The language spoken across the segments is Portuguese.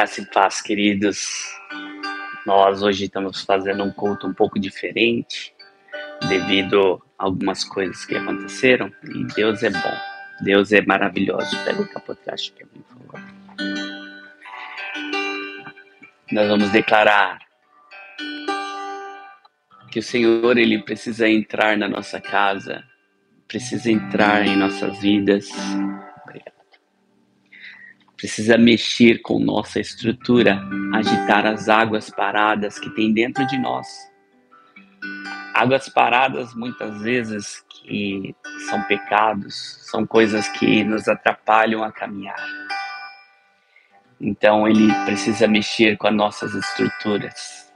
Graça e paz, queridos. Nós hoje estamos fazendo um culto um pouco diferente devido a algumas coisas que aconteceram e Deus é bom, Deus é maravilhoso. Pega o capotraste para mim, por favor. Nós vamos declarar que o Senhor, Ele precisa entrar na nossa casa, precisa entrar em nossas vidas. Obrigado. Precisa mexer com nossa estrutura, agitar as águas paradas que tem dentro de nós. Águas paradas, muitas vezes, que são pecados, são coisas que nos atrapalham a caminhar. Então, Ele precisa mexer com as nossas estruturas.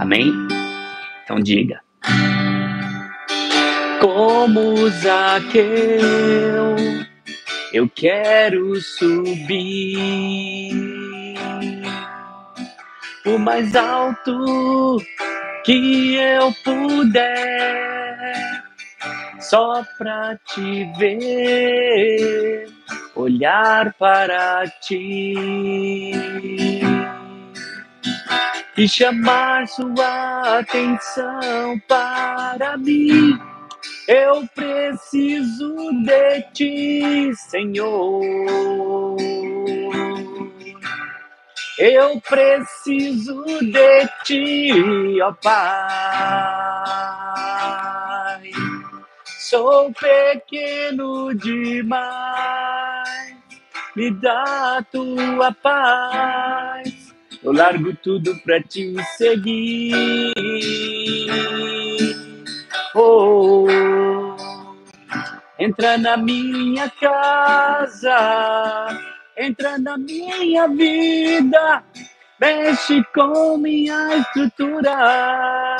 Amém? Então, diga. Como Zaqueu, eu quero subir o mais alto que eu puder, só pra te ver, olhar para ti e chamar sua atenção para mim. Eu preciso de ti, Senhor. Eu preciso de ti, ó Pai. Sou pequeno demais, me dá a tua paz. Eu largo tudo pra te seguir. Oh, entra na minha casa, entra na minha vida, mexe com minha estrutura,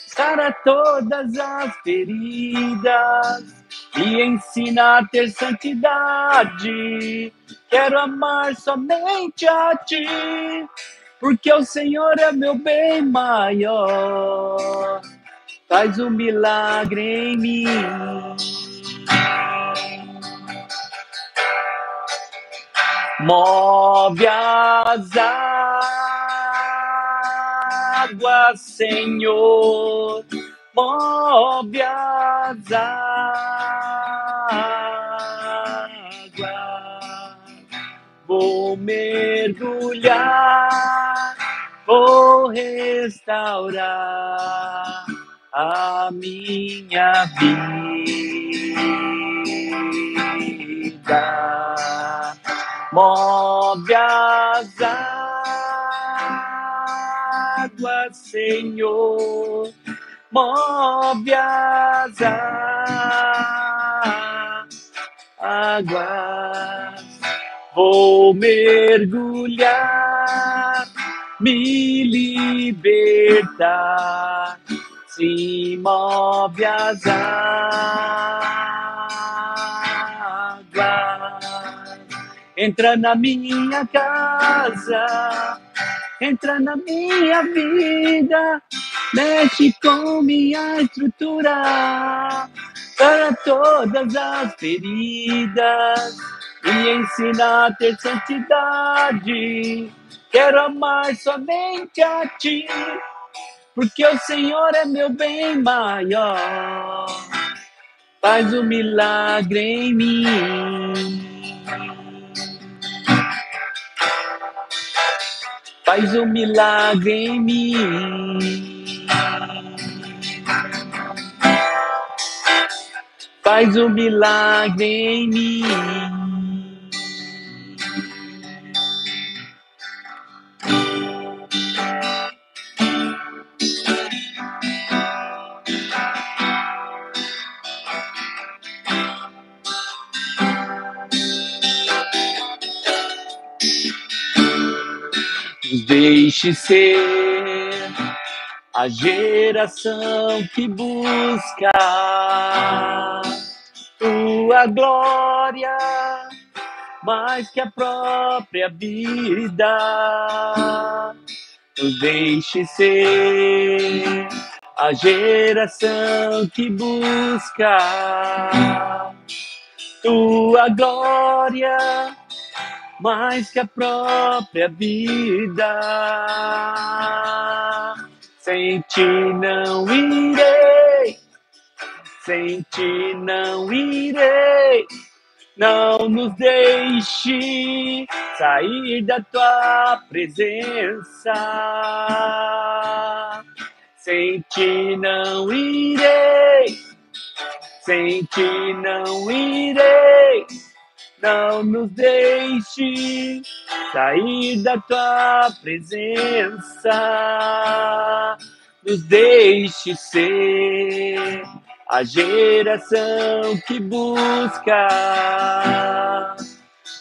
sara todas as feridas, me ensina a ter santidade. Quero amar somente a ti, porque o Senhor é meu bem maior. Faz um milagre em mim. Move as águas, Senhor. Move as águas. Vou mergulhar, vou restaurar a minha vida. Move as águas, Senhor. Move as águas. Vou mergulhar, me libertar. Se move as águas, entra na minha casa, entra na minha vida, mexe com minha estrutura, para todas as feridas, e ensina a ter santidade. Quero amar somente a ti, porque o Senhor é meu bem maior. Faz um milagre em mim. Faz um milagre em mim. Faz um milagre em mim. Deixe ser a geração que busca tua glória mais que a própria vida. Nos deixe ser a geração que busca tua glória mais que a própria vida. Sem ti não irei, sem ti não irei. Não nos deixe sair da tua presença. Sem ti não irei, sem ti não irei. Não nos deixe sair da tua presença. Nos deixe ser a geração que busca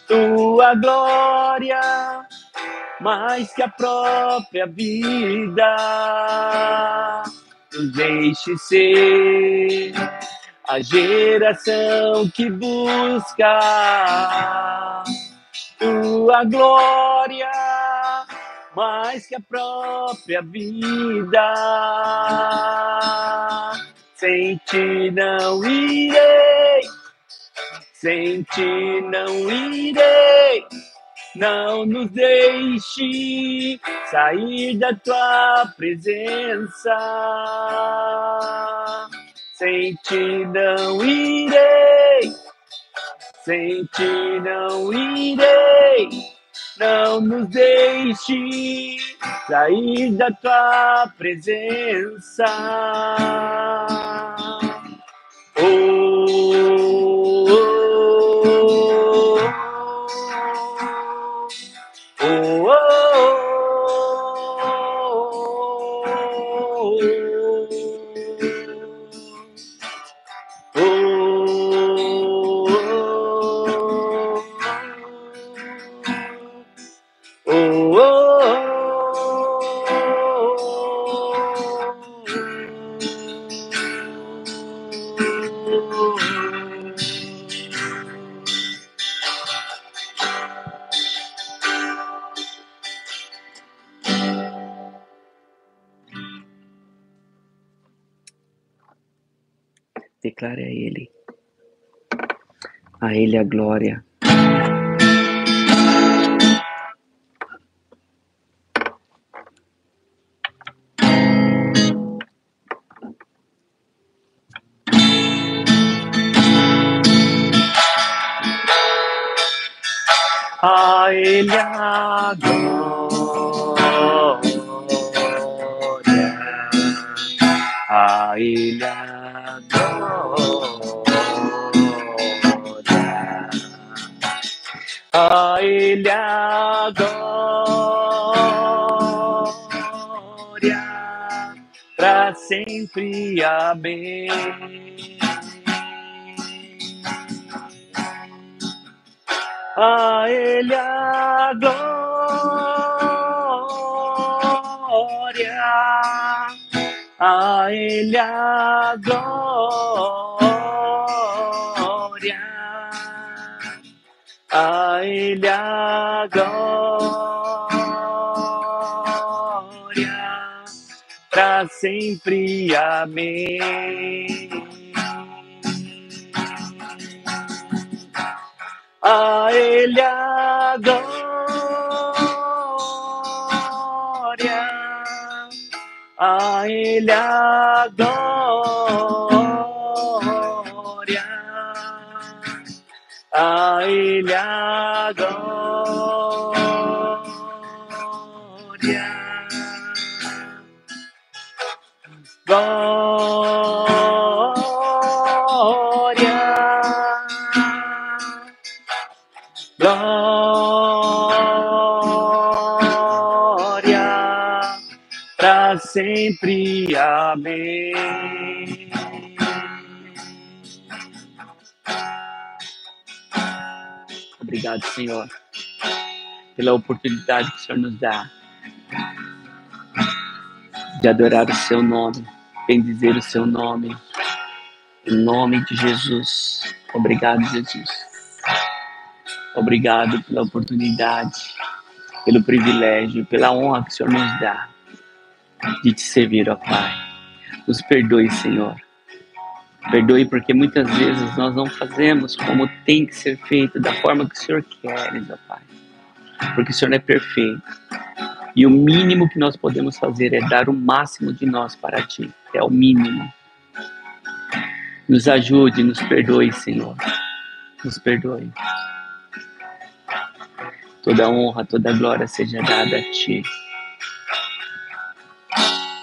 tua glória mais que a própria vida. Nos deixe ser a geração que busca tua glória mais que a própria vida. Sem ti não irei, sem ti não irei. Não nos deixe sair da tua presença. Sem ti não irei, sem ti não irei. Não nos deixe sair da tua presença. Oh, oh, oh, declare a Ele a glória. A Ele a glória, a Ele a glória, a Ele a glória, pra sempre, amém. A Ele a glória, a Ele a glória, a Ele a glória, pra sempre, amém. A Ele a glória, a Ele a glória, a Ele a glória, glória, pra sempre, amém. Obrigado, Senhor, pela oportunidade que o Senhor nos dá de adorar o seu nome, bendizer o seu nome, em nome de Jesus. Obrigado, Jesus. Obrigado pela oportunidade, pelo privilégio, pela honra que o Senhor nos dá de te servir, ó Pai. Nos perdoe, Senhor. Perdoe porque muitas vezes nós não fazemos como tem que ser feito, da forma que o Senhor quer, ó Pai. porque o Senhor é perfeito. E o mínimo que nós podemos fazer é dar o máximo de nós para Ti. É o mínimo. Nos ajude, nos perdoe, Senhor. Nos perdoe. Toda honra, toda glória seja dada a Ti.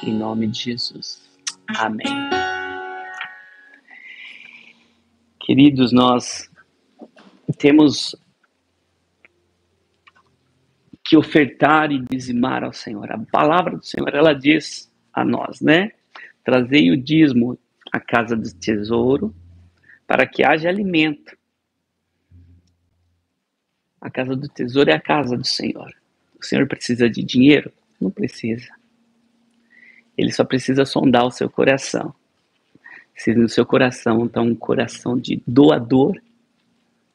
Em nome de Jesus. Amém. Queridos, nós temos que ofertar e dizimar ao Senhor. A palavra do Senhor, ela diz a nós, né? Trazei o dízimo à casa do tesouro para que haja alimento. A casa do tesouro é a casa do Senhor. O Senhor precisa de dinheiro? Não precisa. Ele só precisa sondar o seu coração. Se no seu coração está um coração de doador,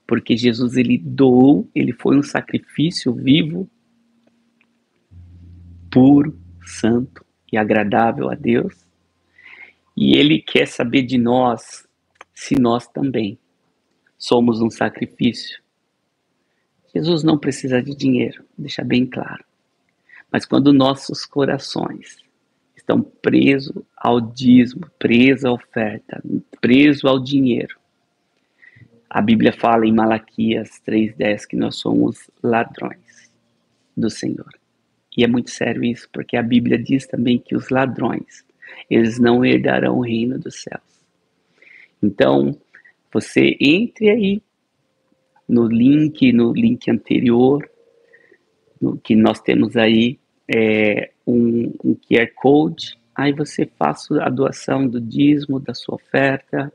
porque Jesus, ele doou, ele foi um sacrifício vivo, puro, santo e agradável a Deus. E ele quer saber de nós se nós também somos um sacrifício. Jesus não precisa de dinheiro, deixa bem claro. Mas quando nossos corações estão presos ao dízimo, presos à oferta, presos ao dinheiro, a Bíblia fala em Malaquias 3:10 que nós somos ladrões do Senhor. E é muito sério isso, porque a Bíblia diz também que os ladrões, eles não herdarão o reino dos céus. Então, você entre aí no link anterior, no que nós temos aí um QR Code, aí você faça a doação do dízimo, da sua oferta,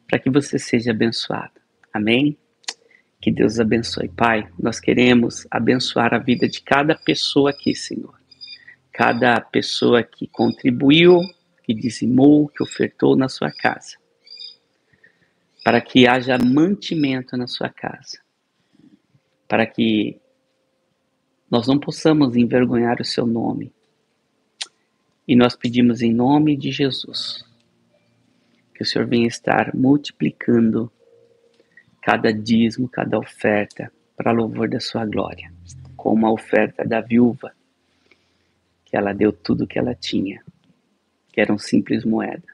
para que você seja abençoado. Amém? Que Deus abençoe. Pai, nós queremos abençoar a vida de cada pessoa aqui, Senhor. Cada pessoa que contribuiu, que dizimou, que ofertou na sua casa. Para que haja mantimento na sua casa. Para que nós não possamos envergonhar o seu nome. E nós pedimos em nome de Jesus que o Senhor venha estar multiplicando cada dízimo, cada oferta para louvor da sua glória. Como a oferta da viúva, que ela deu tudo que ela tinha, que era um simples moeda.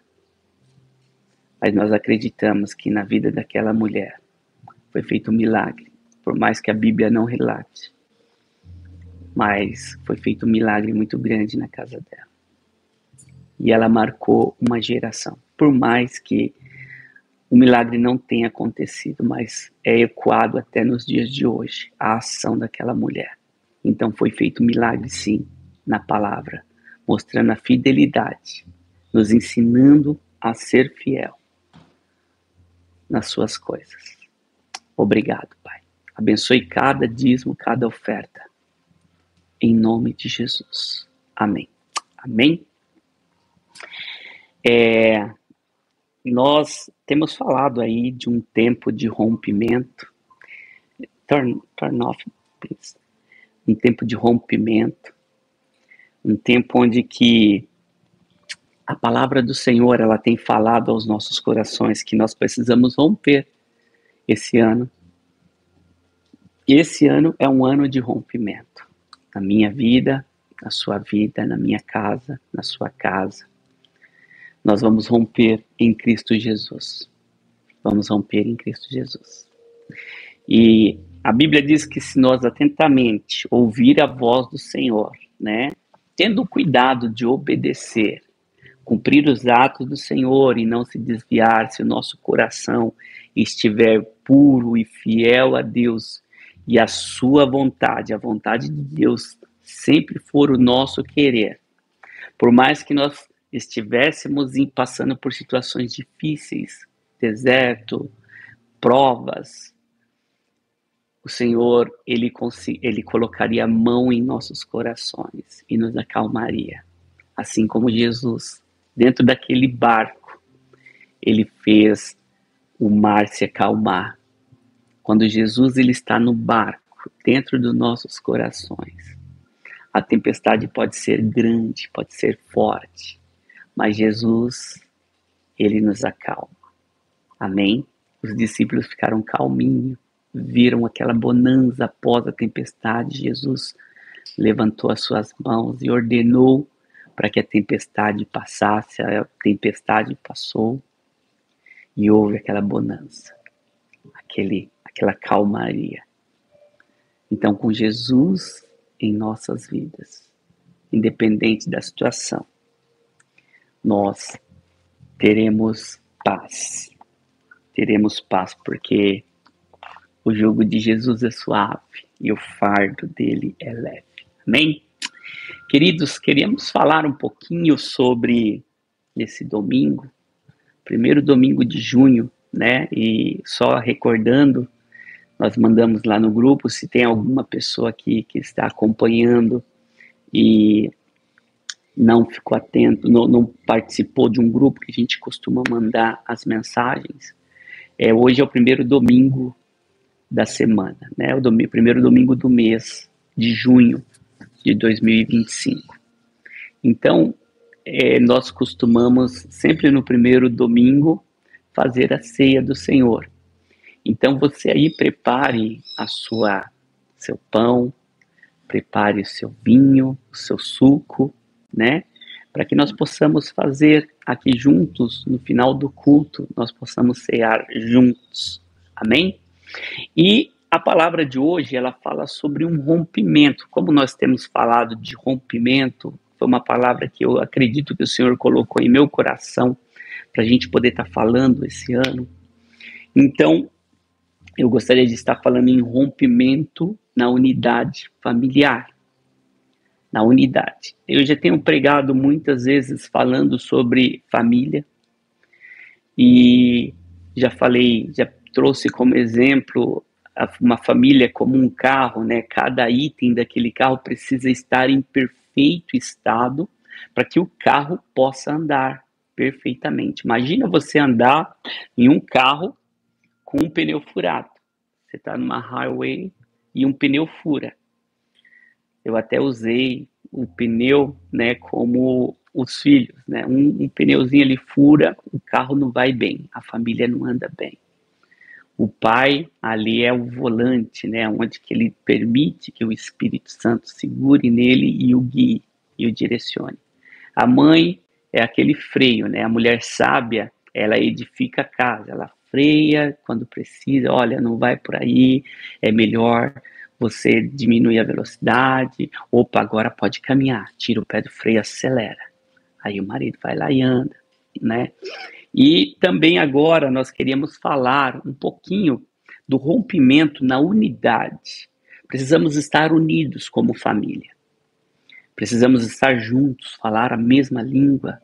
Mas nós acreditamos que na vida daquela mulher foi feito um milagre, por mais que a Bíblia não relate. Mas foi feito um milagre muito grande na casa dela. E ela marcou uma geração. Por mais que o milagre não tenha acontecido, mas é ecoado até nos dias de hoje, a ação daquela mulher. Então foi feito um milagre sim, na palavra, mostrando a fidelidade, nos ensinando a ser fiel nas suas coisas. Obrigado, Pai. Abençoe cada dízimo, cada oferta. Em nome de Jesus. Amém. Amém. Nós temos falado aí de um tempo de rompimento. Turn off, please. Um tempo de rompimento. Um tempo onde que a palavra do Senhor, ela tem falado aos nossos corações que nós precisamos romper esse ano. Esse ano é um ano de rompimento. Na minha vida, na sua vida, na minha casa, na sua casa. Nós vamos romper em Cristo Jesus. Vamos romper em Cristo Jesus. E a Bíblia diz que se nós atentamente ouvir a voz do Senhor, né, tendo cuidado de obedecer, cumprir os atos do Senhor e não se desviar, se o nosso coração estiver puro e fiel a Deus e a sua vontade, a vontade de Deus sempre for o nosso querer. Por mais que nós estivéssemos passando por situações difíceis, deserto, provas, o Senhor, ele colocaria a mão em nossos corações e nos acalmaria. Assim como Jesus, dentro daquele barco, ele fez o mar se acalmar. Quando Jesus ele está no barco, dentro dos nossos corações, a tempestade pode ser grande, pode ser forte, mas Jesus, ele nos acalma. Amém? Os discípulos ficaram calminhos viram aquela bonança após a tempestade, Jesus levantou as suas mãos e ordenou para que a tempestade passasse. A tempestade passou e houve aquela bonança, aquela calmaria. Então, com Jesus em nossas vidas, independente da situação, nós teremos paz. Teremos paz porque o jugo de Jesus é suave e o fardo dele é leve. Amém? Queridos, queríamos falar um pouquinho sobre esse domingo, primeiro domingo de junho, né? E só recordando, nós mandamos lá no grupo, se tem alguma pessoa aqui que está acompanhando e não ficou atento, não participou de um grupo que a gente costuma mandar as mensagens, hoje é o primeiro domingo da semana, né? O primeiro domingo do mês de junho de 2025. Então, nós costumamos sempre no primeiro domingo fazer a ceia do Senhor. Então você aí prepare seu pão, prepare o seu vinho, o seu suco, né? Para que nós possamos fazer aqui juntos, no final do culto, nós possamos cear juntos. Amém? E a palavra de hoje, ela fala sobre um rompimento. Como nós temos falado de rompimento, foi uma palavra que eu acredito que o Senhor colocou em meu coração para a gente poder estar falando esse ano. Então, eu gostaria de estar falando em rompimento na unidade familiar. Na unidade. Eu já tenho pregado muitas vezes falando sobre família e já trouxe como exemplo uma família como um carro, né? Cada item daquele carro precisa estar em perfeito estado para que o carro possa andar perfeitamente. Imagina você andar em um carro com um pneu furado. Você está numa highway e um pneu fura. Eu até usei o pneu, né, como os filhos, né? Um pneuzinho ele fura, o carro não vai bem, a família não anda bem. O pai ali é o volante, né, onde que ele permite que o Espírito Santo segure nele e o guie e o direcione. A mãe é aquele freio, né? A mulher sábia, ela edifica a casa, ela freia quando precisa, olha, não vai por aí, é melhor você diminuir a velocidade, opa, agora pode caminhar, tira o pé do freio, acelera. Aí o marido vai lá e anda, né? E também agora nós queríamos falar um pouquinho do rompimento na unidade. Precisamos estar unidos como família. Precisamos estar juntos, falar a mesma língua.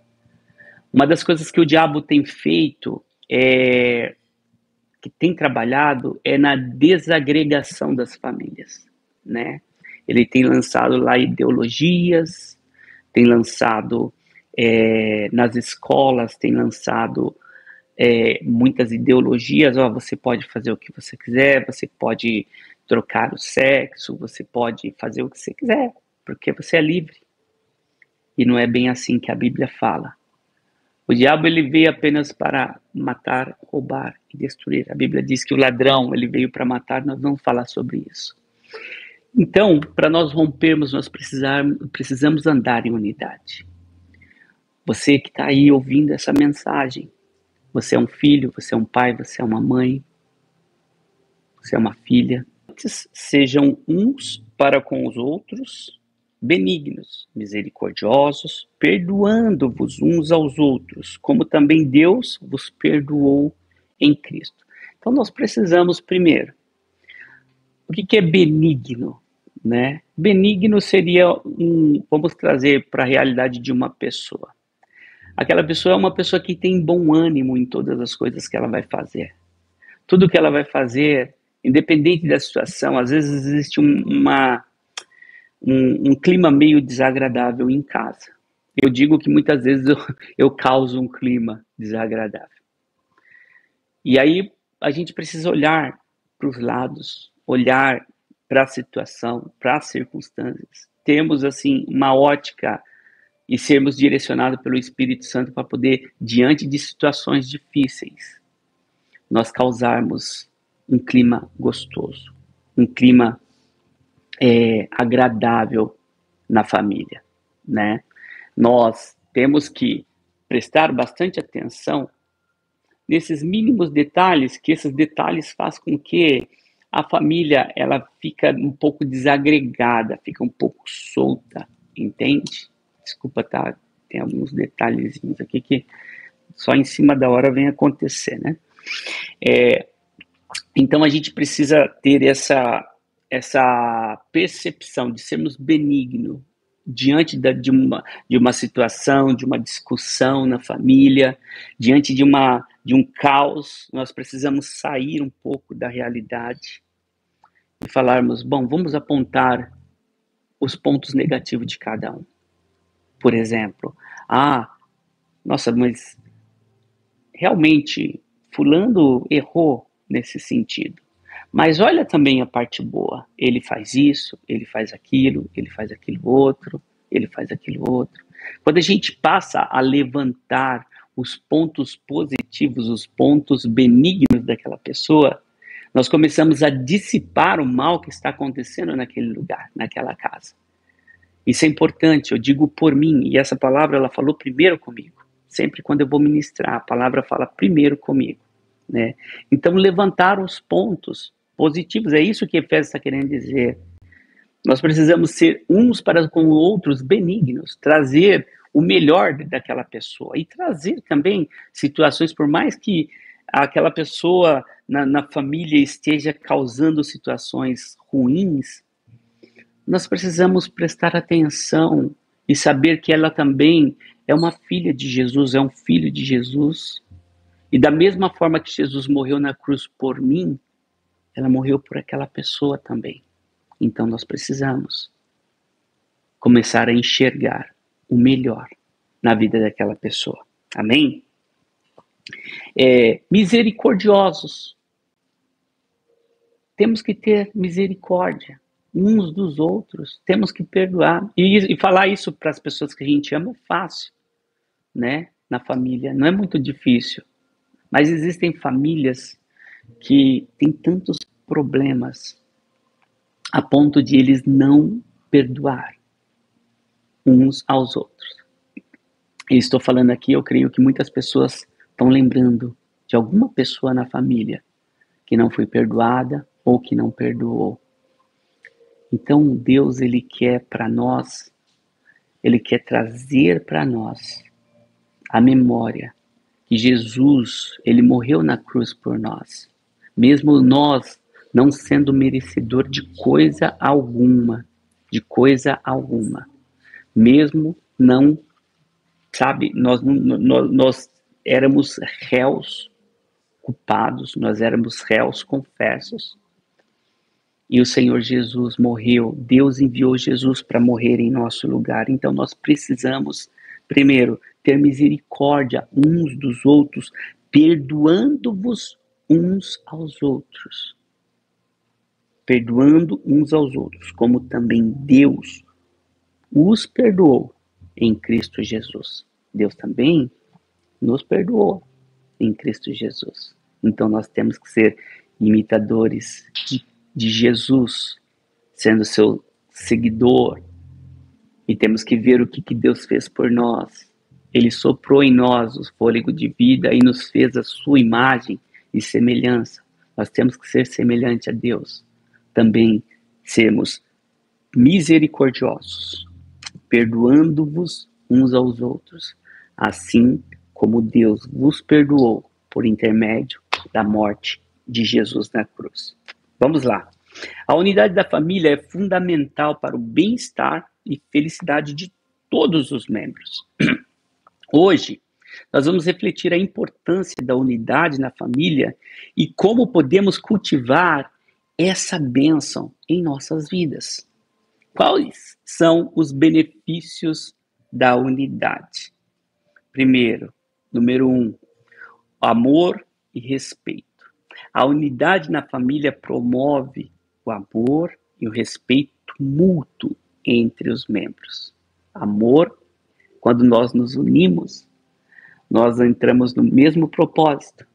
Uma das coisas que o diabo tem feito, que tem trabalhado, é na desagregação das famílias, né? Ele tem lançado lá ideologias, tem lançado nas escolas, tem lançado muitas ideologias. Você pode fazer o que você quiser, você pode trocar o sexo, você pode fazer o que você quiser, porque você é livre. E não é bem assim que a Bíblia fala. O diabo ele veio apenas para matar, roubar e destruir. A Bíblia diz que o ladrão ele veio para matar, nós vamos falar sobre isso. Então, para nós rompermos, nós precisamos andar em unidade. Você que está aí ouvindo essa mensagem, você é um filho, você é um pai, você é uma mãe, você é uma filha. Sejam uns para com os outros, benignos, misericordiosos, perdoando-vos uns aos outros, como também Deus vos perdoou em Cristo. Então nós precisamos primeiro, o que é benigno, né? Benigno seria vamos trazer para a realidade de uma pessoa. Aquela pessoa é uma pessoa que tem bom ânimo em todas as coisas que ela vai fazer. Tudo que ela vai fazer, independente da situação, às vezes existe um clima meio desagradável em casa. Eu digo que muitas vezes eu causo um clima desagradável. E aí a gente precisa olhar para os lados, olhar para a situação, para as circunstâncias. Temos assim uma ótica e sermos direcionados pelo Espírito Santo para poder, diante de situações difíceis, nós causarmos um clima gostoso, um clima agradável na família, né? Nós temos que prestar bastante atenção nesses mínimos detalhes, que esses detalhes fazem com que a família ela fica um pouco desagregada, fica um pouco solta, entende? Desculpa, tá? Tem alguns detalhezinhos aqui que só em cima da hora vem acontecer, né? Então a gente precisa ter essa percepção de sermos benignos diante de uma situação, de uma discussão na família, diante de um caos. Nós precisamos sair um pouco da realidade e falarmos, bom, vamos apontar os pontos negativos de cada um. Por exemplo, nossa, mas realmente fulano errou nesse sentido. Mas olha também a parte boa. Ele faz isso, ele faz aquilo outro, ele faz aquilo outro. Quando a gente passa a levantar os pontos positivos, os pontos benignos daquela pessoa, nós começamos a dissipar o mal que está acontecendo naquele lugar, naquela casa. Isso é importante, eu digo por mim, e essa palavra ela falou primeiro comigo. Sempre quando eu vou ministrar, a palavra fala primeiro comigo, né? Então, levantar os pontos positivos, é isso que Efésios está querendo dizer. Nós precisamos ser uns para com outros benignos, trazer o melhor daquela pessoa e trazer também situações, por mais que aquela pessoa na família esteja causando situações ruins, nós precisamos prestar atenção e saber que ela também é uma filha de Jesus, é um filho de Jesus. E da mesma forma que Jesus morreu na cruz por mim, ela morreu por aquela pessoa também. Então nós precisamos começar a enxergar o melhor na vida daquela pessoa. Amém? Misericordiosos. Temos que ter misericórdia uns dos outros, temos que perdoar. E falar isso para as pessoas que a gente ama é fácil, né? Na família, não é muito difícil. Mas existem famílias que têm tantos problemas a ponto de eles não perdoar uns aos outros. Eu estou falando aqui, eu creio que muitas pessoas estão lembrando de alguma pessoa na família que não foi perdoada ou que não perdoou. Então Deus, Ele quer para nós, Ele quer trazer para nós a memória que Jesus, Ele morreu na cruz por nós. Mesmo nós não sendo merecedor de coisa alguma, mesmo não, sabe, nós éramos réus culpados, nós éramos réus confessos, e o Senhor Jesus morreu, Deus enviou Jesus para morrer em nosso lugar. Então nós precisamos, primeiro, ter misericórdia uns dos outros, perdoando-vos uns aos outros. Perdoando uns aos outros, como também Deus os perdoou em Cristo Jesus. Deus também nos perdoou em Cristo Jesus. Então nós temos que ser imitadores de Jesus, sendo seu seguidor, e temos que ver o que Deus fez por nós. Ele soprou em nós o fôlego de vida e nos fez a sua imagem e semelhança. Nós temos que ser semelhante a Deus. Também sermos misericordiosos, perdoando-vos uns aos outros, assim como Deus vos perdoou por intermédio da morte de Jesus na cruz. Vamos lá. A unidade da família é fundamental para o bem-estar e felicidade de todos os membros. Hoje, nós vamos refletir a importância da unidade na família e como podemos cultivar essa bênção em nossas vidas. Quais são os benefícios da unidade? Primeiro, número 1, amor e respeito. A unidade na família promove o amor e o respeito mútuo entre os membros. Amor, quando nós nos unimos, nós entramos no mesmo propósito.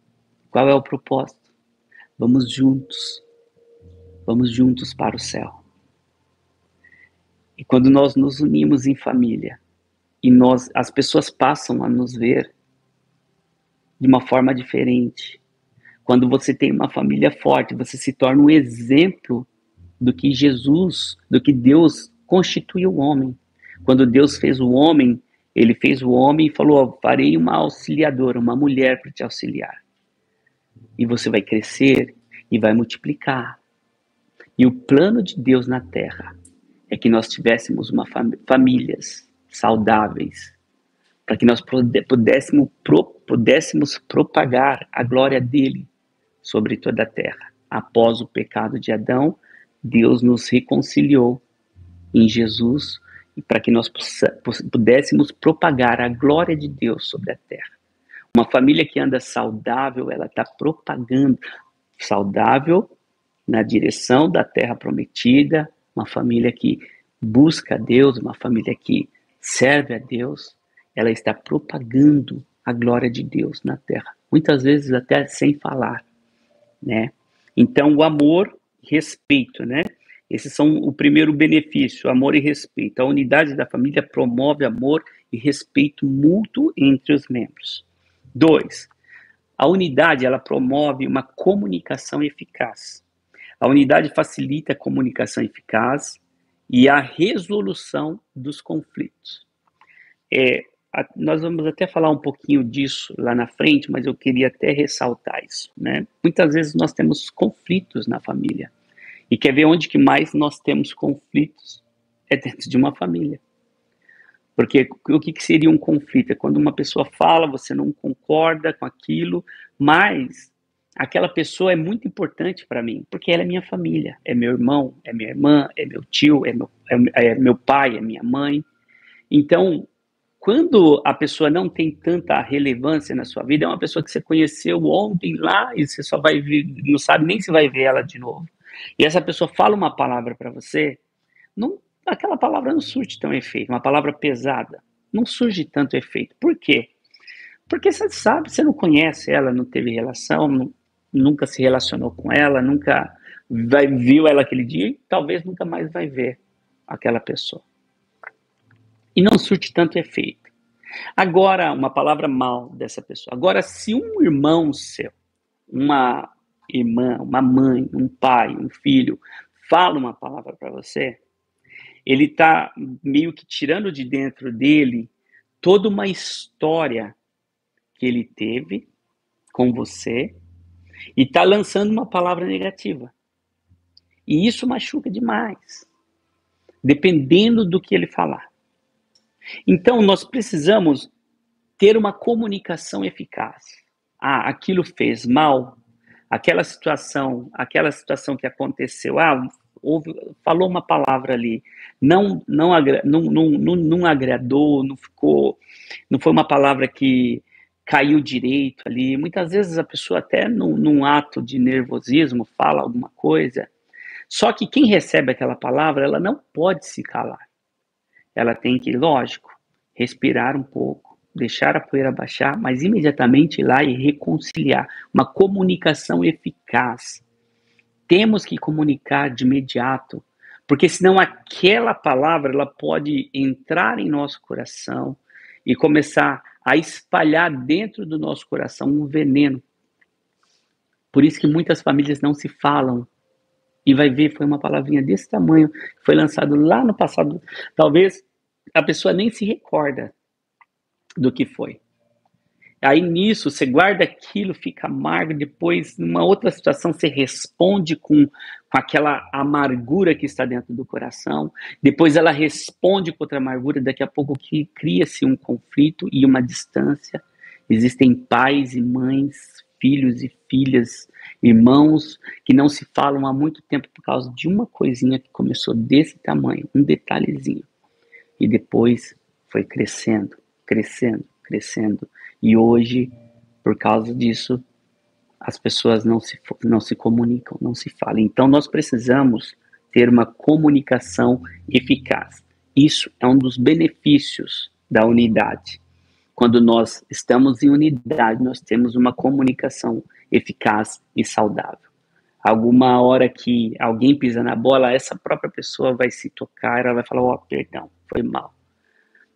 Qual é o propósito? Vamos juntos para o céu. E quando nós nos unimos em família, e as pessoas passam a nos ver de uma forma diferente. Quando você tem uma família forte, você se torna um exemplo do que Deus constituiu o homem. Quando Deus fez o homem, ele fez o homem e falou, farei uma auxiliadora, uma mulher para te auxiliar. E você vai crescer e vai multiplicar. E o plano de Deus na terra é que nós tivéssemos famílias saudáveis, para que nós pudéssemos propagar a glória dele sobre toda a terra. Após o pecado de Adão, Deus nos reconciliou em Jesus e para que nós pudéssemos propagar a glória de Deus sobre a terra. Uma família que anda saudável, ela está propagando saudável na direção da terra prometida, uma família que busca a Deus, uma família que serve a Deus, ela está propagando a glória de Deus na terra, muitas vezes até sem falar, né? Então, o amor e respeito, né? Esses são o primeiro benefício, amor e respeito. A unidade da família promove amor e respeito mútuo entre os membros. 2. A unidade, ela promove uma comunicação eficaz. A unidade facilita a comunicação eficaz e a resolução dos conflitos. Nós vamos até falar um pouquinho disso lá na frente, mas eu queria até ressaltar isso, né? Muitas vezes nós temos conflitos na família. E quer ver onde que mais nós temos conflitos? É dentro de uma família. Porque o que seria um conflito? É quando uma pessoa fala, você não concorda com aquilo, mas aquela pessoa é muito importante para mim, porque ela é minha família, é meu irmão, é minha irmã, é meu tio, é meu pai, é minha mãe. Então, quando a pessoa não tem tanta relevância na sua vida, é uma pessoa que você conheceu ontem lá e você só vai ver, não sabe nem se vai ver ela de novo. E essa pessoa fala uma palavra para você, aquela palavra não surte tão efeito, uma palavra pesada, não surge tanto efeito. Por quê? Porque você sabe, você não conhece ela, não teve relação, nunca se relacionou com ela, nunca viu ela aquele dia e talvez nunca mais vai ver aquela pessoa. E não surte tanto efeito. Agora, uma palavra mal dessa pessoa. Agora, se um irmão seu, uma irmã, uma mãe, um pai, um filho, fala uma palavra para você, ele está meio que tirando de dentro dele toda uma história que ele teve com você e está lançando uma palavra negativa. E isso machuca demais, dependendo do que ele falar. Então, nós precisamos ter uma comunicação eficaz. Aquilo fez mal, aquela situação que aconteceu, falou uma palavra ali, não agradou, não foi uma palavra que caiu direito ali. Muitas vezes a pessoa até num ato de nervosismo fala alguma coisa, só que quem recebe aquela palavra, ela não pode se calar. Ela tem que, lógico, respirar um pouco, deixar a poeira baixar, mas imediatamente ir lá e reconciliar. Uma comunicação eficaz. Temos que comunicar de imediato, porque senão aquela palavra ela pode entrar em nosso coração e começar a espalhar dentro do nosso coração um veneno. Por isso que muitas famílias não se falam. E vai ver, foi uma palavrinha desse tamanho, foi lançado lá no passado. Talvez a pessoa nem se recorda do que foi. Aí nisso, você guarda aquilo, fica amargo, depois, numa outra situação, você responde com aquela amargura que está dentro do coração, depois ela responde com outra amargura, daqui a pouco cria-se um conflito e uma distância. Existem pais e mães, filhos e filhas, irmãos que não se falam há muito tempo por causa de uma coisinha que começou desse tamanho, um detalhezinho. E depois foi crescendo, crescendo, crescendo. E hoje, por causa disso, as pessoas não se comunicam, não se falam. Então, nós precisamos ter uma comunicação eficaz. Isso é um dos benefícios da unidade. Quando nós estamos em unidade, nós temos uma comunicação eficaz e saudável. Alguma hora que alguém pisa na bola, essa própria pessoa vai se tocar, ela vai falar, ó, perdão, foi mal,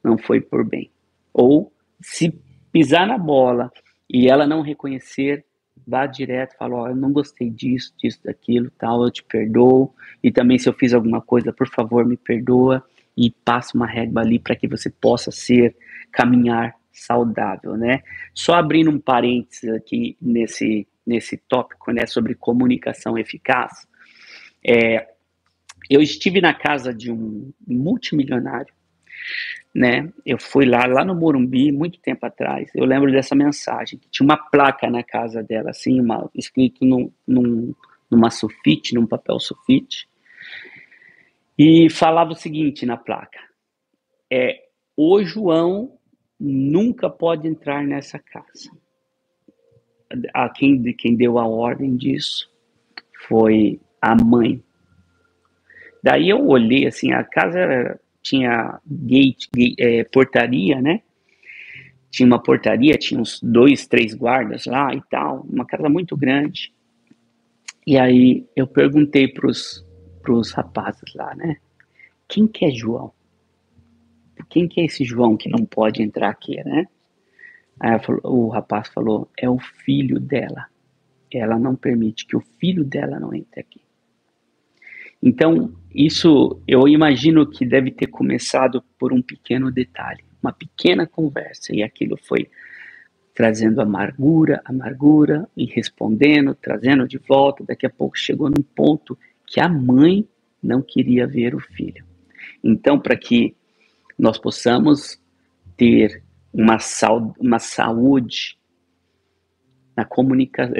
não foi por bem. Ou, se pisar na bola e ela não reconhecer, vá direto, fala, ó, eu não gostei disso, disso, daquilo, tal, eu te perdoo, e também se eu fiz alguma coisa, por favor, me perdoa, e passa uma régua ali para que você possa caminhar saudável, né? Só abrindo um parênteses aqui nesse tópico, né, sobre comunicação eficaz, eu estive na casa de um multimilionário, né? Eu fui lá no Morumbi, muito tempo atrás. Eu lembro dessa mensagem, que tinha uma placa na casa dela, assim, escrito numa sulfite, num papel sulfite, e falava o seguinte na placa: o João nunca pode entrar nessa casa. Quem deu a ordem disso foi a mãe. Daí eu olhei, assim, a casa tinha portaria, né? Tinha uma portaria, tinha uns 2, 3 guardas lá e tal, uma casa muito grande. E aí eu perguntei pros rapazes lá, né? Quem que é João? Quem que é esse João que não pode entrar aqui, né? Aí o rapaz falou, é o filho dela. Ela não permite que o filho dela não entre aqui. Então, isso eu imagino que deve ter começado por um pequeno detalhe, uma pequena conversa, e aquilo foi trazendo amargura, e respondendo, trazendo de volta. Daqui a pouco chegou num ponto que a mãe não queria ver o filho. Então, para que nós possamos ter uma saúde na comunicação,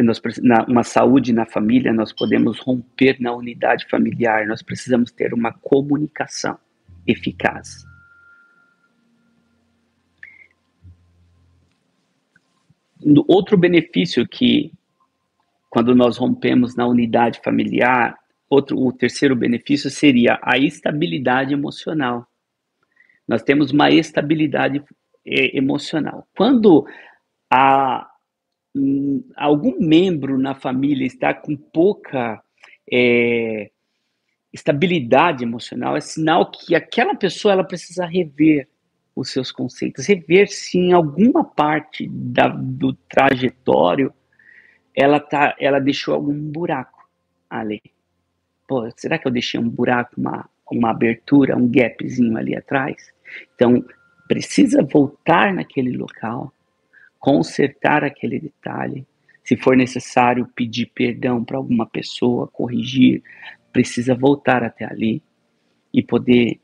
uma saúde na família, nós podemos romper na unidade familiar, nós precisamos ter uma comunicação eficaz. Outro benefício que, quando nós rompemos na unidade familiar, o terceiro benefício seria a estabilidade emocional. Nós temos uma estabilidade emocional. Quando algum membro na família está com pouca estabilidade emocional, é sinal que aquela pessoa ela precisa rever os seus conceitos, rever se em alguma parte do trajetório ela deixou algum buraco ali. Pô, será que eu deixei um buraco, uma abertura, um gapzinho ali atrás? Então, precisa voltar naquele local, consertar aquele detalhe. Se for necessário pedir perdão para alguma pessoa, corrigir, precisa voltar até ali e poder,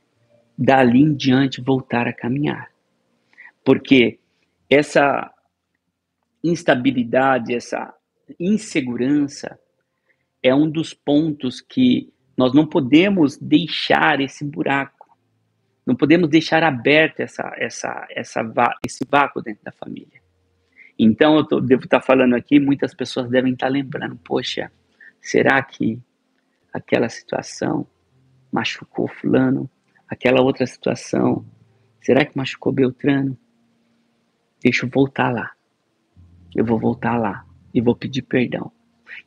dali em diante, voltar a caminhar. Porque essa instabilidade, essa insegurança é um dos pontos que nós não podemos deixar esse buraco, não podemos deixar aberto esse vácuo dentro da família. Então, devo estar falando aqui, muitas pessoas devem estar lembrando, poxa, será que aquela situação machucou fulano? Aquela outra situação, será que machucou Beltrano? Deixa eu voltar lá. Eu vou voltar lá e vou pedir perdão.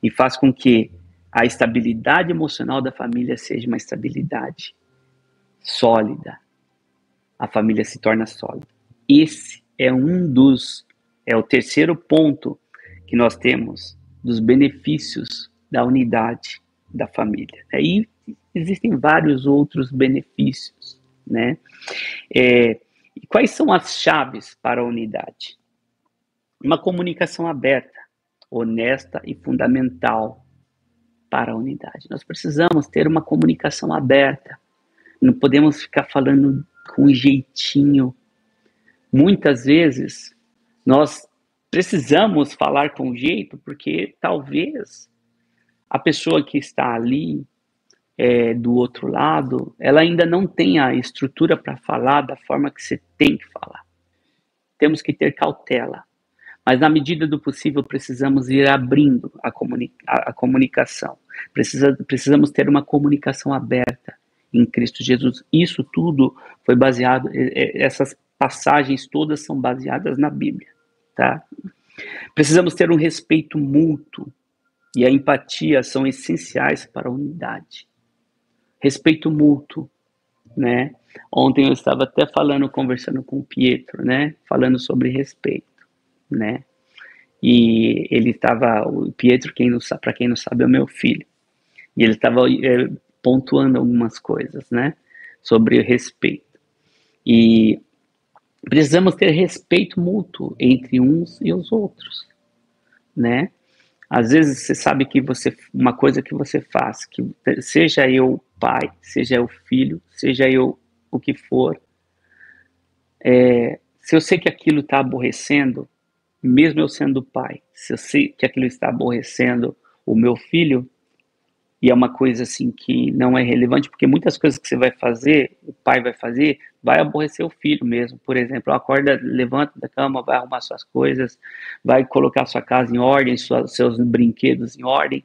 E faz com que a estabilidade emocional da família seja uma estabilidade sólida. A família se torna sólida. Esse é o terceiro ponto que nós temos dos benefícios da unidade da família. Aí existem vários outros benefícios, né? E quais são as chaves para a unidade? Uma comunicação aberta, honesta e fundamental para a unidade. Nós precisamos ter uma comunicação aberta. Não podemos ficar falando com um jeitinho. Muitas vezes nós precisamos falar com jeito porque talvez a pessoa que está ali do outro lado, ela ainda não tem a estrutura para falar da forma que você tem que falar. Temos que ter cautela. Mas, na medida do possível, precisamos ir abrindo a comunicação. Precisamos ter uma comunicação aberta em Cristo Jesus. Isso tudo foi baseado, essas passagens todas são baseadas na Bíblia. Tá? Precisamos ter um respeito mútuo. e a empatia são essenciais para a unidade. Respeito mútuo, né? Ontem eu estava até conversando com o Pietro, né? Falando sobre respeito, né? E o Pietro, para quem não sabe, é o meu filho. E ele estava pontuando algumas coisas, né? Sobre respeito. E precisamos ter respeito mútuo entre uns e os outros, né? Às vezes você sabe que uma coisa que você faz, que seja eu pai, seja eu filho, seja eu o que for, se eu sei que aquilo está aborrecendo, mesmo eu sendo pai, se eu sei que aquilo está aborrecendo o meu filho, e é uma coisa assim que não é relevante, porque muitas coisas que você vai fazer, o pai vai fazer, vai aborrecer o filho mesmo. Por exemplo, acorda, levanta da cama, vai arrumar suas coisas, vai colocar sua casa em ordem, seus brinquedos em ordem.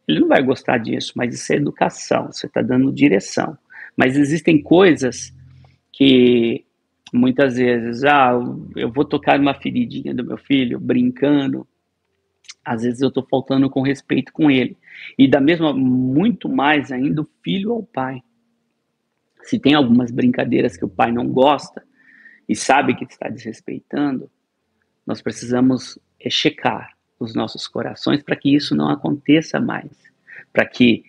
Ele não vai gostar disso, mas isso é educação, você está dando direção. Mas existem coisas que muitas vezes, eu vou tocar uma feridinha do meu filho, brincando, às vezes eu estou faltando com respeito com ele. E da mesma, muito mais ainda, o filho ao pai. Se tem algumas brincadeiras que o pai não gosta e sabe que está desrespeitando, nós precisamos checar os nossos corações para que isso não aconteça mais, para que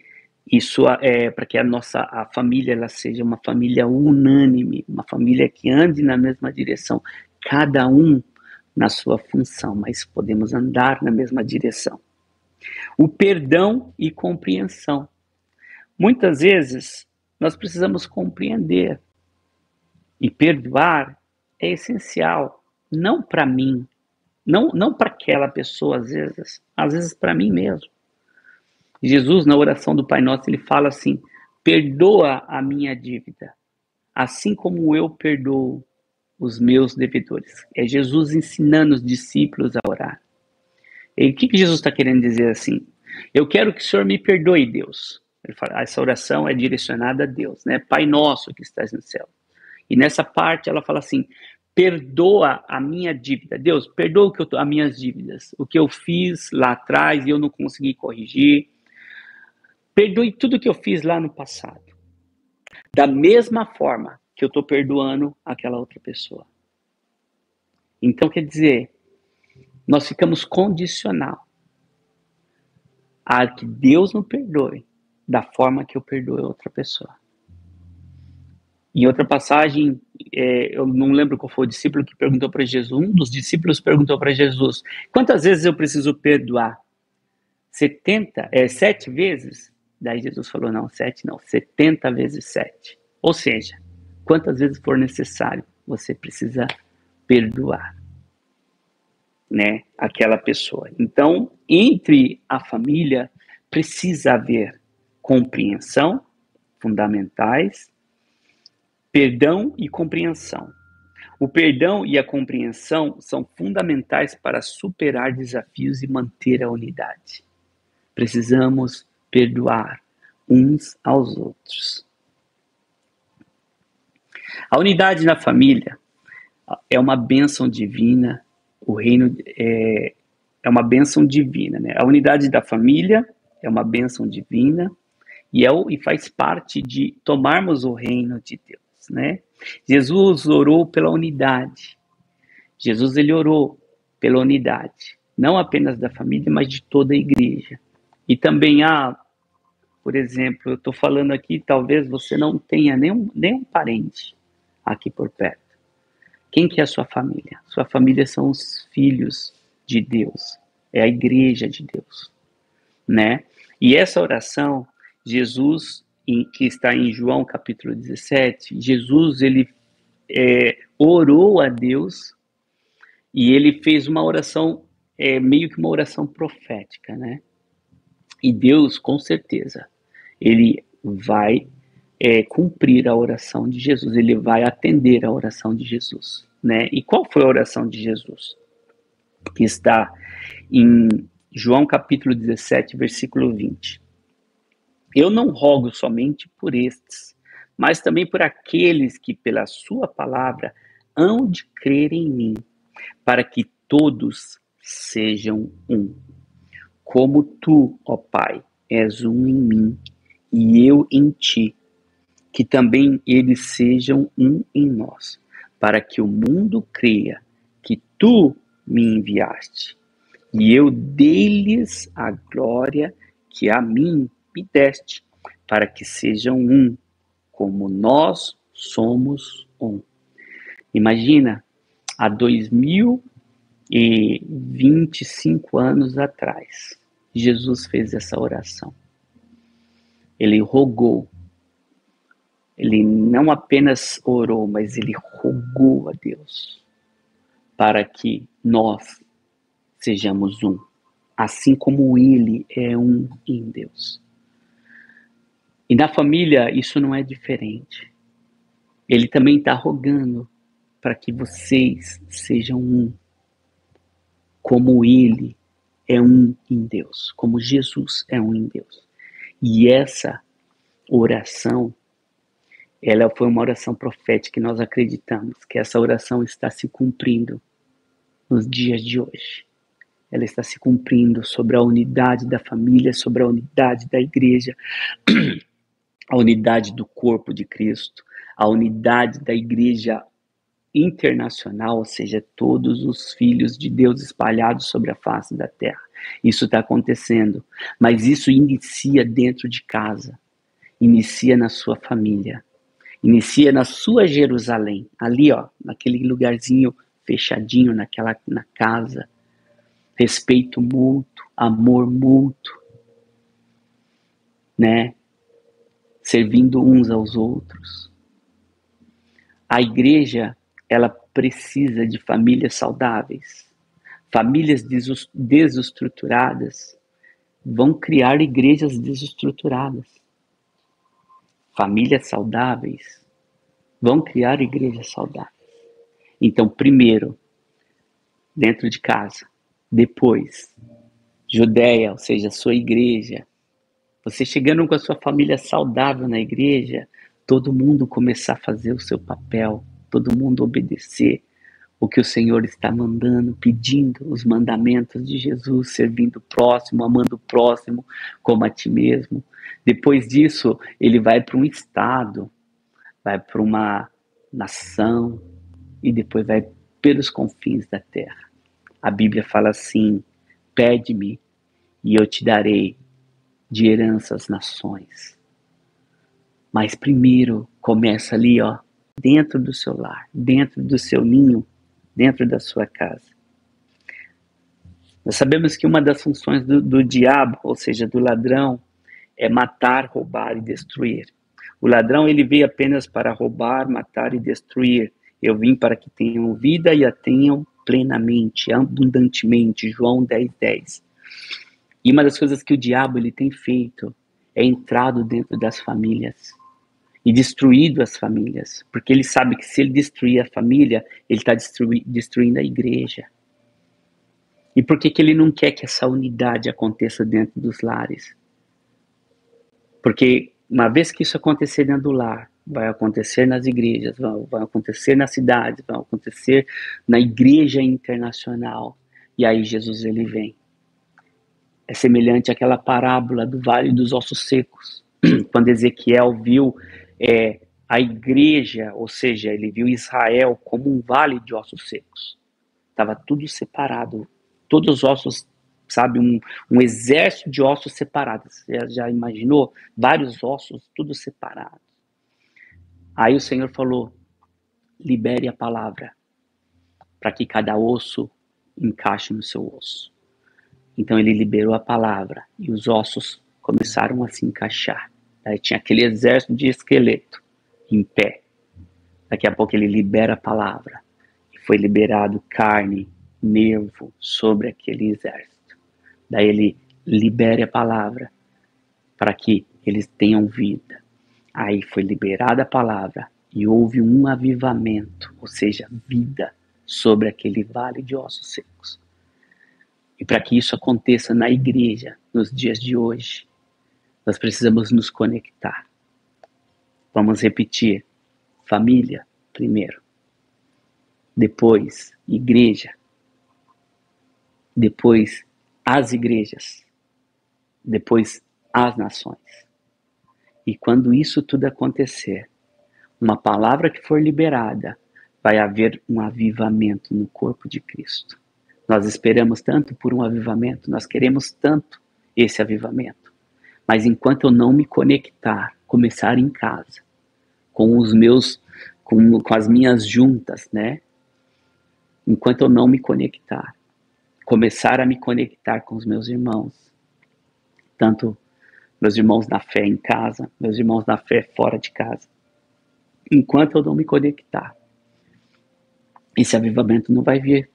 para que a família ela seja uma família unânime, uma família que ande na mesma direção, cada um na sua função, mas podemos andar na mesma direção. O perdão e compreensão. Muitas vezes nós precisamos compreender e perdoar é essencial, não para mim, não para aquela pessoa às vezes para mim mesmo. Jesus, na oração do Pai Nosso, ele fala assim: perdoa a minha dívida, assim como eu perdoo os meus devedores. É Jesus ensinando os discípulos a orar. E o que Jesus está querendo dizer assim? Eu quero que o Senhor me perdoe, Deus. Ele fala, essa oração é direcionada a Deus, né? Pai nosso que estás no céu. E nessa parte ela fala assim: perdoa a minha dívida. Deus, perdoa as minhas dívidas. O que eu fiz lá atrás e eu não consegui corrigir. Perdoe tudo que eu fiz lá no passado. Da mesma forma que eu estou perdoando aquela outra pessoa. Então, quer dizer, nós ficamos condicional a que Deus nos perdoe da forma que eu perdoe outra pessoa. Em outra passagem, eu não lembro qual foi o discípulo que perguntou para Jesus, um dos discípulos perguntou para Jesus, quantas vezes eu preciso perdoar? 7 vezes? Daí Jesus falou, não, 7 não, 70 vezes 7. Ou seja, quantas vezes for necessário, você precisa perdoar, né, aquela pessoa. Então, entre a família, precisa haver compreensão, fundamentais, perdão e compreensão. O perdão e a compreensão são fundamentais para superar desafios e manter a unidade. Precisamos perdoar uns aos outros. A unidade na família é uma bênção divina, o reino é uma bênção divina, né? A unidade da família é uma bênção divina e faz parte de tomarmos o reino de Deus, né? Jesus orou pela unidade. Jesus ele orou pela unidade, não apenas da família, mas de toda a igreja. E também por exemplo, eu estou falando aqui, talvez você não tenha nenhum parente aqui por perto. Quem que é a sua família? Sua família são os filhos de Deus, é a igreja de Deus, né? E essa oração, Jesus, que está em João capítulo 17, Jesus ele orou a Deus e ele fez uma oração, meio que uma oração profética, né? E Deus, com certeza, ele vai cumprir a oração de Jesus, ele vai atender a oração de Jesus, né? E qual foi a oração de Jesus? Que está em João capítulo 17, versículo 20. Eu não rogo somente por estes, mas também por aqueles que pela sua palavra hão de crer em mim, para que todos sejam um, como tu, ó Pai, és um em mim e eu em ti, que também eles sejam um em nós, para que o mundo creia que tu me enviaste, e eu dei-lhes a glória que a mim me deste, para que sejam um, como nós somos um. Imagina, há 2025 anos atrás, Jesus fez essa oração. Ele rogou. Ele não apenas orou, mas ele rogou a Deus para que nós sejamos um, assim como ele é um em Deus. E na família isso não é diferente. Ele também está rogando para que vocês sejam um, como ele é um em Deus, como Jesus é um em Deus. E essa oração, ela foi uma oração profética e nós acreditamos que essa oração está se cumprindo nos dias de hoje. Ela está se cumprindo sobre a unidade da família, sobre a unidade da igreja, a unidade do corpo de Cristo, a unidade da igreja internacional, ou seja, todos os filhos de Deus espalhados sobre a face da terra. Isso está acontecendo, mas isso inicia dentro de casa, inicia na sua família, inicia na sua Jerusalém, ali ó, naquele lugarzinho fechadinho, na casa, respeito mútuo, amor mútuo, né? Servindo uns aos outros. A igreja, ela precisa de famílias saudáveis. Famílias desestruturadas vão criar igrejas desestruturadas. Famílias saudáveis vão criar igrejas saudáveis. Então, primeiro, dentro de casa. Depois, Judéia, ou seja, a sua igreja. Você chegando com a sua família saudável na igreja, todo mundo começar a fazer o seu papel, todo mundo obedecer o que o Senhor está mandando, pedindo os mandamentos de Jesus, servindo o próximo, amando o próximo como a ti mesmo. Depois disso, ele vai para um estado, vai para uma nação e depois vai pelos confins da terra. A Bíblia fala assim: pede-me e eu te darei de herança às nações. Mas primeiro começa ali, ó, dentro do seu lar, dentro do seu ninho, dentro da sua casa. Nós sabemos que uma das funções do diabo, ou seja, do ladrão, é matar, roubar e destruir. O ladrão, ele veio apenas para roubar, matar e destruir. Eu vim para que tenham vida e a tenham plenamente, abundantemente. João 10:10. E uma das coisas que o diabo ele tem feito é entrado dentro das famílias e destruído as famílias, porque ele sabe que se ele destruir a família, ele está destruindo a igreja. E por que ele não quer que essa unidade aconteça dentro dos lares? Porque uma vez que isso acontecer dentro do lar, vai acontecer nas igrejas, vai acontecer nas cidades, vai acontecer na igreja internacional. E aí Jesus ele vem. É semelhante àquela parábola do Vale dos Ossos Secos, quando Ezequiel viu a igreja, ou seja, ele viu Israel como um vale de ossos secos. Estava tudo separado, todos os ossos, sabe, um exército de ossos separados. Você já imaginou? Vários ossos, tudo separados. Aí o Senhor falou: libere a palavra, para que cada osso encaixe no seu osso. Então ele liberou a palavra e os ossos começaram a se encaixar. Aí tinha aquele exército de esqueleto em pé. Daqui a pouco ele libera a palavra e foi liberado carne, nervo sobre aquele exército. Daí ele libera a palavra para que eles tenham vida. Aí foi liberada a palavra e houve um avivamento, ou seja, vida sobre aquele vale de ossos secos. E para que isso aconteça na igreja, nos dias de hoje, nós precisamos nos conectar. Vamos repetir: família primeiro, depois igreja, depois as igrejas depois as nações. E quando isso tudo acontecer, uma palavra que for liberada, vai haver um avivamento no corpo de Cristo. Nós esperamos tanto por um avivamento, nós queremos tanto esse avivamento. Mas enquanto eu não me conectar, começar em casa, com os meus, com as minhas juntas, né? Enquanto eu não me conectar, começar a me conectar com os meus irmãos, tanto meus irmãos na fé em casa, meus irmãos na fé fora de casa. Enquanto eu não me conectar, esse avivamento não vai vir,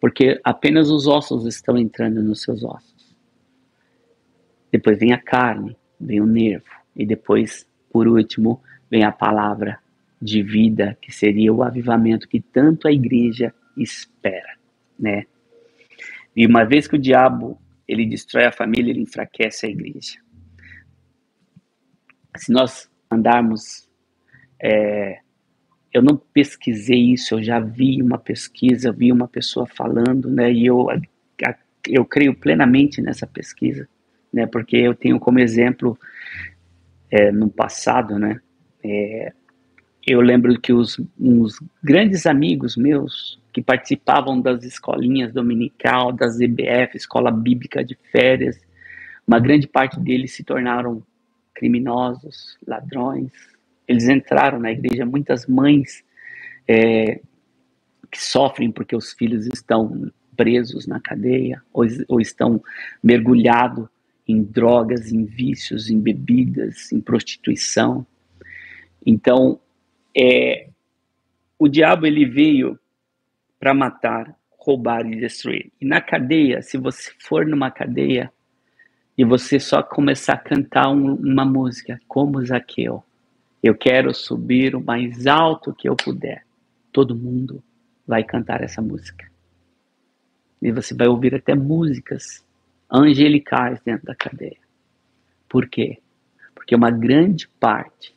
porque apenas os ossos estão entrando nos seus ossos. Depois vem a carne, vem o nervo, e depois, por último, vem a palavra de vida, que seria o avivamento que tanto a igreja espera, né? E uma vez que o diabo, ele destrói a família, ele enfraquece a igreja. Se nós andarmos... eu não pesquisei isso, eu já vi uma pesquisa, vi uma pessoa falando, né? E eu creio plenamente nessa pesquisa, né? Porque eu tenho como exemplo, no passado, né? Eu lembro que uns grandes amigos meus que participavam das escolinhas dominical, das EBF, Escola Bíblica de Férias, uma grande parte deles se tornaram criminosos, ladrões. Eles entraram na igreja, muitas mães que sofrem porque os filhos estão presos na cadeia ou estão mergulhados em drogas, em vícios, em bebidas, em prostituição. Então, o diabo ele veio para matar, roubar e destruir. E na cadeia, se você for numa cadeia e você só começar a cantar uma música, como Zaqueu, eu quero subir o mais alto que eu puder, todo mundo vai cantar essa música. E você vai ouvir até músicas angelicais dentro da cadeia. Por quê? Porque uma grande parte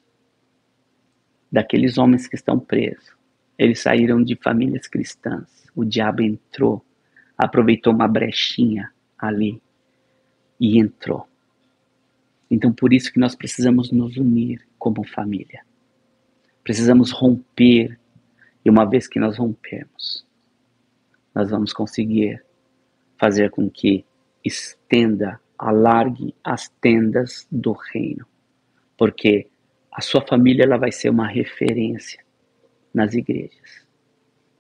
daqueles homens que estão presos, eles saíram de famílias cristãs. O diabo entrou, aproveitou uma brechinha ali e entrou. Então, por isso que nós precisamos nos unir como família. Precisamos romper. E uma vez que nós rompermos, nós vamos conseguir fazer com que estenda, alargue as tendas do reino. Porque a sua família ela vai ser uma referência nas igrejas.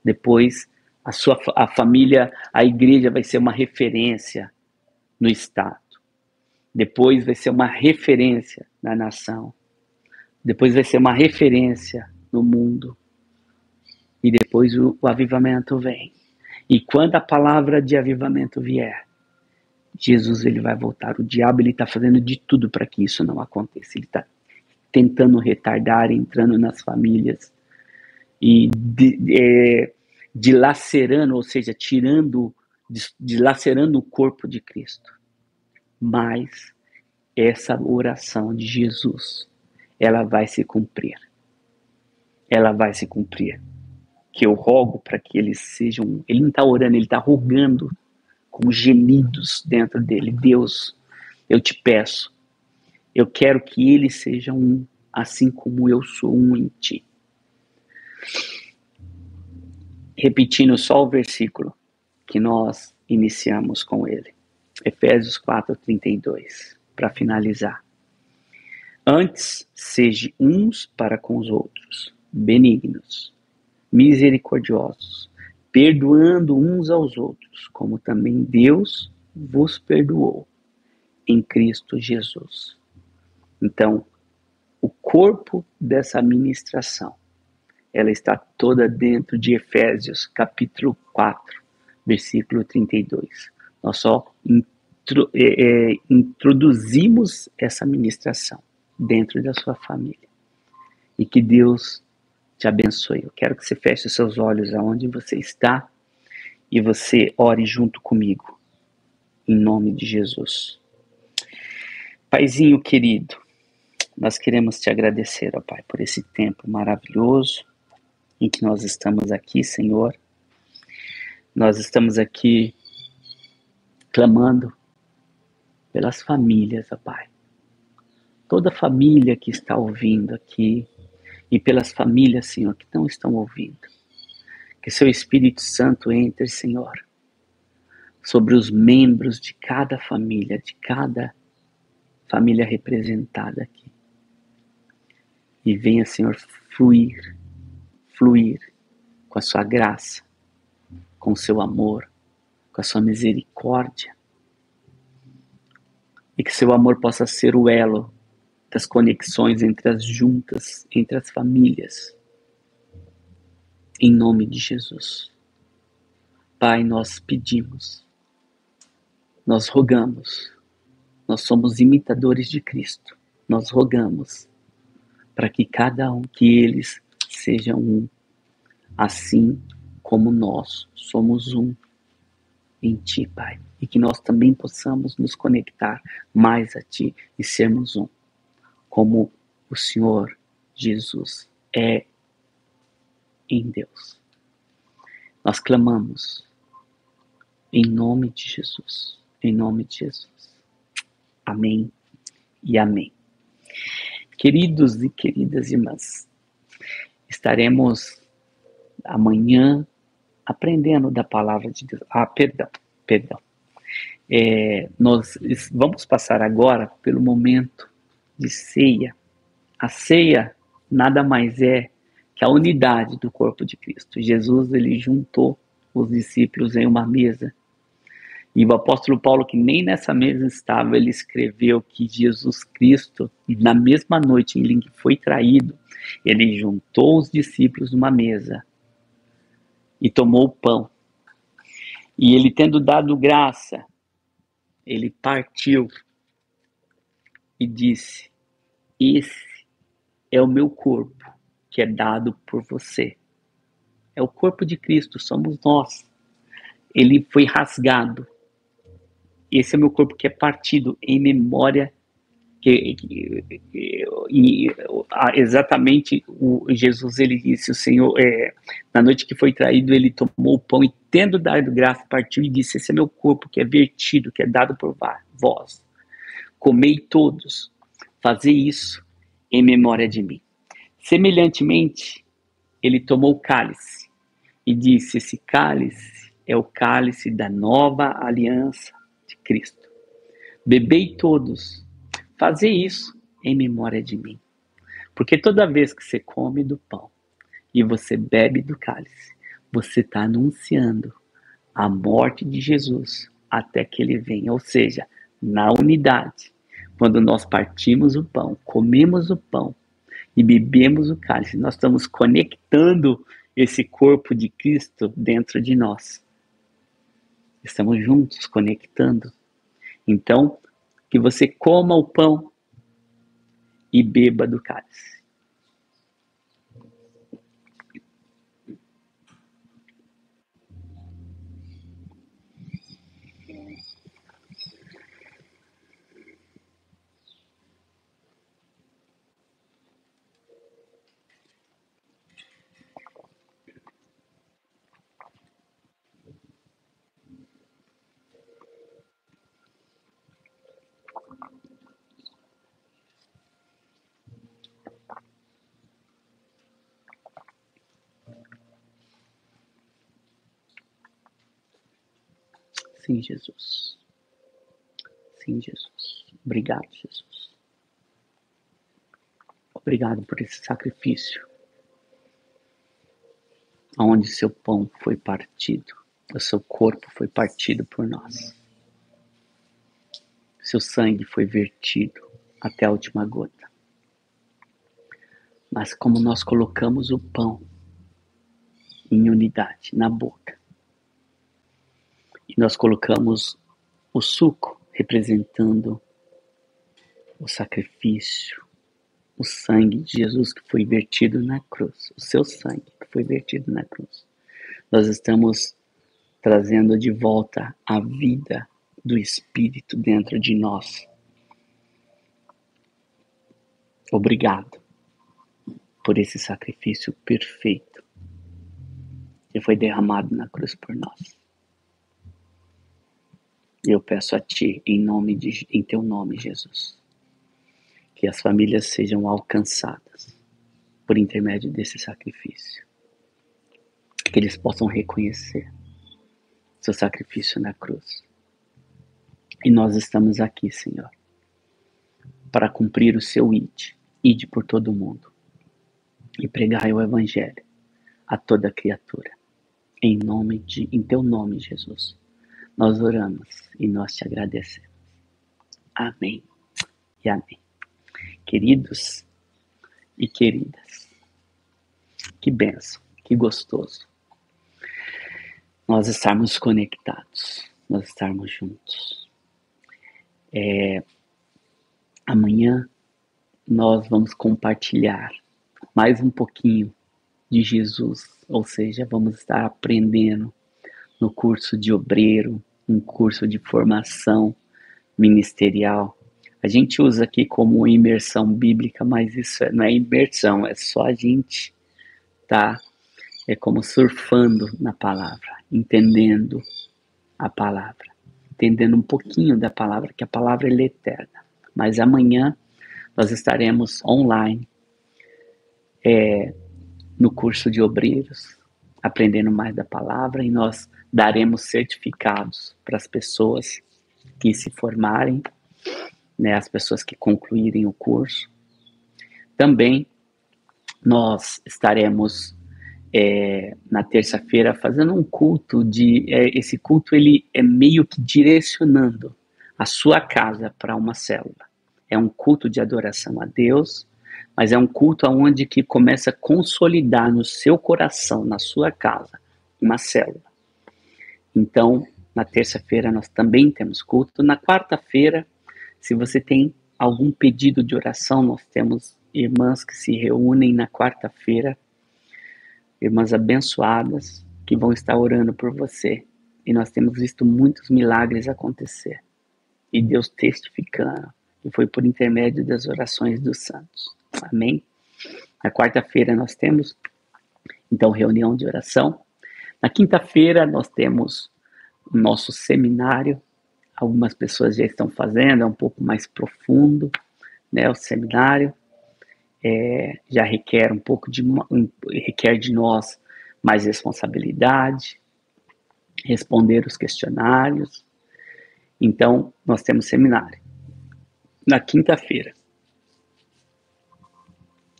Depois, a família, a igreja vai ser uma referência no Estado. Depois vai ser uma referência na nação. Depois vai ser uma referência no mundo. E depois o avivamento vem. E quando a palavra de avivamento vier, Jesus ele vai voltar. O diabo ele está fazendo de tudo para que isso não aconteça. Ele está tentando retardar, entrando nas famílias e dilacerando, ou seja, dilacerando o corpo de Cristo. Mas essa oração de Jesus, ela vai se cumprir. Ela vai se cumprir. Que eu rogo para que eles sejam... Ele não está orando, ele está rogando com gemidos dentro dele. Deus, eu te peço, eu quero que eles sejam um, assim como eu sou um em ti. Repetindo só o versículo que nós iniciamos com ele. Efésios 4:32, para finalizar. Antes, sejam uns para com os outros, benignos, misericordiosos, perdoando uns aos outros, como também Deus vos perdoou em Cristo Jesus. Então, o corpo dessa ministração, ela está toda dentro de Efésios, capítulo 4, versículo 32. Nós só introduzimos essa ministração dentro da sua família. E que Deus te abençoe. Eu quero que você feche os seus olhos aonde você está e você ore junto comigo, em nome de Jesus. Paizinho querido, nós queremos te agradecer, ó Pai, por esse tempo maravilhoso em que nós estamos aqui, Senhor. Nós estamos aqui clamando pelas famílias, ó Pai. Toda família que está ouvindo aqui e pelas famílias, Senhor, que não estão ouvindo. Que seu Espírito Santo entre, Senhor, sobre os membros de cada família representada aqui. E venha, Senhor, fluir com a sua graça, com o seu amor, com a sua misericórdia. E que seu amor possa ser o elo das conexões entre as juntas, entre as famílias. Em nome de Jesus. Pai, nós pedimos, nós rogamos, nós somos imitadores de Cristo. Nós rogamos para que que eles sejam um, assim como nós somos um em Ti, Pai. E que nós também possamos nos conectar mais a Ti e sermos um, como o Senhor Jesus é em Deus. Nós clamamos em nome de Jesus, em nome de Jesus. Amém e amém. Queridos e queridas irmãs, estaremos amanhã aprendendo da palavra de Deus. Perdão. Nós vamos passar agora pelo momento de ceia. A ceia nada mais é que a unidade do corpo de Cristo. Jesus, ele juntou os discípulos em uma mesa. E o apóstolo Paulo, que nem nessa mesa estava, ele escreveu que Jesus Cristo, na mesma noite em que foi traído, ele juntou os discípulos numa mesa e tomou o pão. E ele, tendo dado graça, ele partiu e disse: esse é o meu corpo, que é dado por você. É o corpo de Cristo, somos nós. Ele foi rasgado. Esse é o meu corpo que é partido em memória. Exatamente, Jesus, ele disse, o Senhor, na noite que foi traído, ele tomou o pão e, tendo dado graça, partiu e disse: esse é meu corpo que é vertido, que é dado por vós. Comei todos, fazei isso em memória de mim. Semelhantemente, ele tomou o cálice e disse: esse cálice é o cálice da nova aliança de Cristo. Bebei todos, fazei isso em memória de mim. Porque toda vez que você come do pão e você bebe do cálice, você está anunciando a morte de Jesus até que ele venha. Ou seja, na unidade, quando nós partimos o pão, comemos o pão e bebemos o cálice, nós estamos conectando esse corpo de Cristo dentro de nós. Estamos juntos, conectando. Então, que você coma o pão e beba do cálice. Sim, Jesus. Sim, Jesus. Obrigado, Jesus. Obrigado por esse sacrifício, onde seu pão foi partido, o seu corpo foi partido por nós. Seu sangue foi vertido até a última gota. Mas como nós colocamos o pão em unidade na boca, e nós colocamos o suco representando o sacrifício, o sangue de Jesus que foi vertido na cruz, o seu sangue que foi vertido na cruz. Nós estamos trazendo de volta a vida do Espírito dentro de nós. Obrigado por esse sacrifício perfeito que foi derramado na cruz por nós. Eu peço a Ti, em Teu nome, Jesus, que as famílias sejam alcançadas por intermédio desse sacrifício. Que eles possam reconhecer seu sacrifício na cruz. E nós estamos aqui, Senhor, para cumprir o seu ide por todo o mundo e pregar o evangelho a toda criatura. Em teu nome, Jesus, nós oramos e nós te agradecemos. Amém e amém. Queridos e queridas, que bênção, que gostoso nós estarmos conectados, nós estarmos juntos. Amanhã nós vamos compartilhar mais um pouquinho de Jesus, ou seja, vamos estar aprendendo no curso de obreiro, um curso de formação ministerial. A gente usa aqui como imersão bíblica, mas isso não é imersão, é só a gente tá, é como surfando na palavra, entendendo a palavra, entendendo um pouquinho da palavra, que a palavra é eterna. Mas amanhã nós estaremos online, no curso de obreiros, aprendendo mais da palavra, e nós daremos certificados para as pessoas que se formarem, né, as pessoas que concluírem o curso. Também nós estaremos na terça-feira fazendo um culto esse culto ele é meio que direcionando a sua casa para uma célula. É um culto de adoração a Deus, mas é um culto onde que começa a consolidar no seu coração, na sua casa, uma célula. Então, na terça-feira nós também temos culto. Na quarta-feira, se você tem algum pedido de oração, nós temos irmãs que se reúnem na quarta-feira, irmãs abençoadas, que vão estar orando por você. E nós temos visto muitos milagres acontecer. E Deus testificando. E foi por intermédio das orações dos santos. Amém? Na quarta-feira nós temos, então, reunião de oração. Na quinta-feira nós temos o nosso seminário. Algumas pessoas já estão fazendo, é um pouco mais profundo, né, o seminário. Já requer requer de nós mais responsabilidade, responder os questionários. Então, nós temos seminário na quinta-feira.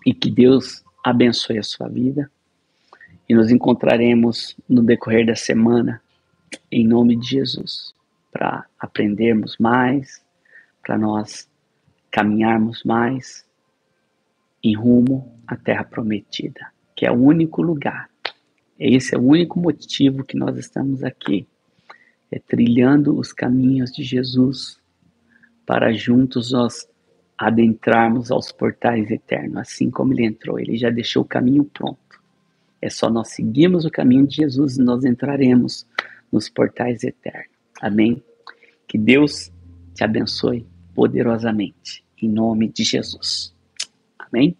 E que Deus abençoe a sua vida. E nos encontraremos no decorrer da semana, em nome de Jesus, para aprendermos mais, para nós caminharmos mais em rumo à Terra Prometida, que é o único lugar. Esse é o único motivo que nós estamos aqui, é trilhando os caminhos de Jesus para juntos nós adentrarmos aos portais eternos, assim como ele entrou. Ele já deixou o caminho pronto. É só nós seguirmos o caminho de Jesus e nós entraremos nos portais eternos. Amém? Que Deus te abençoe poderosamente, em nome de Jesus. Amém?